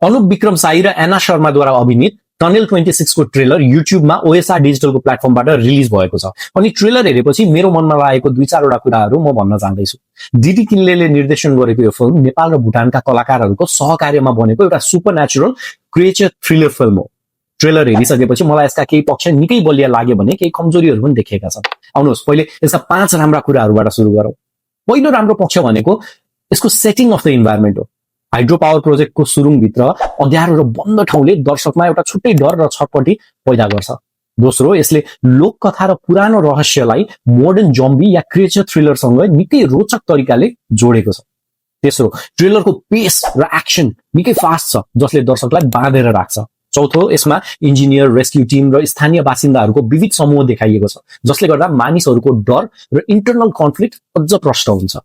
अनुप विक्रम साई र एना शर्माद्वारा अभिनीत टनेल 26 को ट्रेलर युट्युबमा ओएसआर डिजिटलको प्लेटफर्मबाट रिलिज भएको छ अनि ट्रेलर हेरेपछि मेरो मनमा लागेको 2-4 कुराहरू म भन्न चाहन्दैछु। डीडी किन्लेले निर्देशन गरेको यो फिल्म नेपाल र भुटानका कलाकारहरूको सहकार्यमा बनेको एउटा सुपरन्याचुरल क्रिएचर थ्रिलर फिल्म हो। ट्रेलर हेरिसकेपछि मलाई यसका केही पक्ष निकै बलिया लाग्यो भने केही कमजोरीहरू पनि देखिएका छन्। आउनुहोस् पहिले यसका 5 राम्रा कुराहरूबाट सुरु गरौँ। पहिलो राम्रो पक्ष भनेको यसको सेटिङ अफ द इन्भाइरोमेन्ट हो। हाइड्रो पावर प्रोजेक्टको सुरुङभित्र अँध्यारो र बन्द ठाउँले दर्शकमा एउटा छुट्टै डर र छटपटी पैदा गर्छ। दोस्रो, यसले लोककथा र पुरानो रहस्यलाई मोडर्न जम्बी या क्रिएचर थ्रिलरसँग निकै रोचक तरिकाले जोडेको छ। तेस्रो, ट्रेलरको पेस र एक्सन निकै फास्ट छ जसले दर्शकलाई बाँधेर राख्छ। चौथो, यसमा इन्जिनियर, रेस्क्यू टिम र स्थानीय बासिन्दाहरूको विविध समूह देखाइएको छ जसले गर्दा मानिसहरूको डर र इन्टरनल कन्फ्लिक्ट अझ प्रष्ट हुन्छ।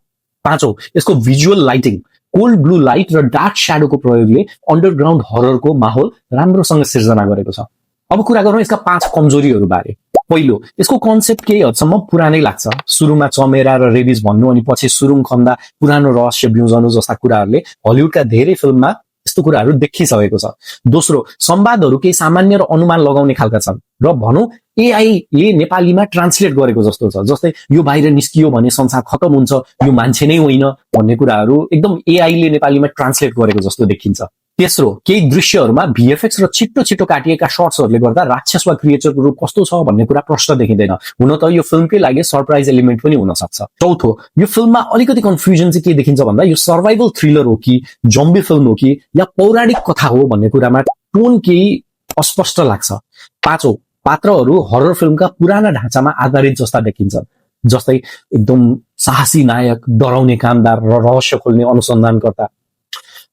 पाँचौं, यसको visual lighting, cold blue light र डार्क स्याडोको प्रयोगले अन्डरग्राउन्ड हररको माहौल राम्रोसँग सिर्जना गरेको छ। अब कुरा गरौँ यसका 5 कमजोरीहरू बारे। पहिलो, यसको कन्सेप्ट केही हदसम्म पुरानै लाग्छ। सुरुमा चमेरा र रेबिज भन्नु अनि पछि सुरुङ खन्दा पुरानो रहस्य बिउजनु जस्ता कुराहरूले हलिउडका धेरै फिल्ममा यस्तो कुराहरू देखिसकेको छ। दोस्रो, संवादहरू केही सामान्य र अनुमान लगाउने खालका छन् र भनौँ एआईले नेपालीमा ट्रान्सलेट गरेको जस्तो छ। जस्तै यो बाहिर निस्कियो भने संसार खतम हुन्छ, यो मान्छे नै होइन भन्ने कुराहरू एकदम एआईले नेपालीमा ट्रान्सलेट गरेको जस्तो देखिन्छ। तेस्रो, केही दृश्यहरूमा भिएफएक्स र छिट्टो छिट्टो काटिएका शर्ट्सहरूले गर्दा राक्षस वा क्रिएचरको रूप कस्तो छ भन्ने कुरा प्रश्न देखिँदैन। हुन त यो फिल्मकै लागि सरप्राइज एलिमेन्ट पनि हुन सक्छ। चौथो, यो फिल्ममा अलिकति कन्फ्युजन चाहिँ के देखिन्छ भन्दा यो सर्भाइभल थ्रिलर हो कि जम्बी फिल्म हो कि या पौराणिक कथा हो भन्ने कुरामा टोन केही अस्पष्ट लाग्छ। पाँचौं, पात्रहरू हरर फिल्मका पुराना ढाँचामा आधारित जस्ता देखिन्छन्। जस्तै एकदम साहसी नायक, डराउने कामदार र रहस्य खोल्ने अनुसन्धानकर्ता।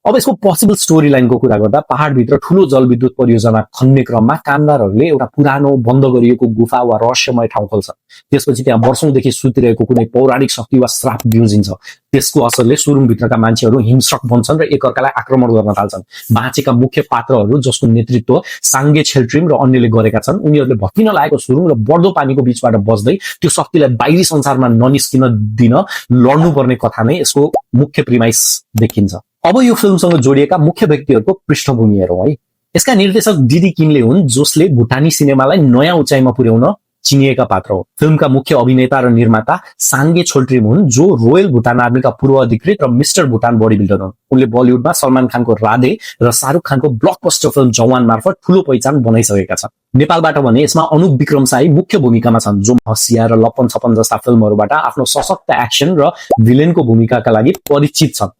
अब यसको पोसिबल स्टोरी लाइनको कुरा गर्दा पहाडभित्र ठूलो जलविद्युत परियोजना खन्ने क्रममा कामदारहरूले एउटा पुरानो बन्द गरिएको गुफा वा रहस्यमय ठाउँ खोल्छ। त्यसपछि त्यहाँ वर्षौंदेखि सुतिरहेको कुनै पौराणिक शक्ति वा श्राप बिउजिन्छ। त्यसको असरले सुरुङभित्रका मान्छेहरू हिंस्रक बन्छन् र एकअर्कालाई आक्रमण गर्न थाल्छन्। बाँचेका मुख्य पात्रहरू जसको नेतृत्व साङ्गे छेल्ट्रिम र अन्यले गरेका छन्, उनीहरूले भत्किन लागेको सुरुङ र बढ्दो पानीको बीचबाट बस्दै त्यो शक्तिलाई बाहिरी संसारमा ननिस्किन दिन लड्नुपर्ने कथा नै यसको मुख्य प्रिमाइस देखिन्छ। अब यो फिल्मसँग जोडिएका मुख्य व्यक्तिहरूको पृष्ठभूमि हेरौँ है। यसका निर्देशक डीडी किन्ले हुन् जसले भुटानी सिनेमालाई नयाँ उचाइमा पुर्याउन चिनिएका पात्र हो। फिल्मका मुख्य अभिनेता र निर्माता साङ्गे छोल्ट्रिम हुन् जो रोयल भुटान आर्मीका पूर्व अधिकृत र मिस्टर भुटान बडी बिल्डर हुन्। उनले बलिउडमा सलमान खानको राधे र शाहरुख खानको ब्लकबस्टर फिल्म जवान मार्फत ठूलो पहिचान बनाइसकेका छन्। नेपालबाट भने यसमा अनुप विक्रम साई मुख्य भूमिकामा छन् जो हसिया र लप्पन छप्पन जस्ता फिल्महरूबाट आफ्नो सशक्त एक्सन र भिलेनको भूमिकाका लागि परिचित छन्।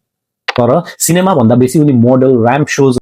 तर सिनेमा भन्दा बेसी उनी मोडल, र्याम्प शोज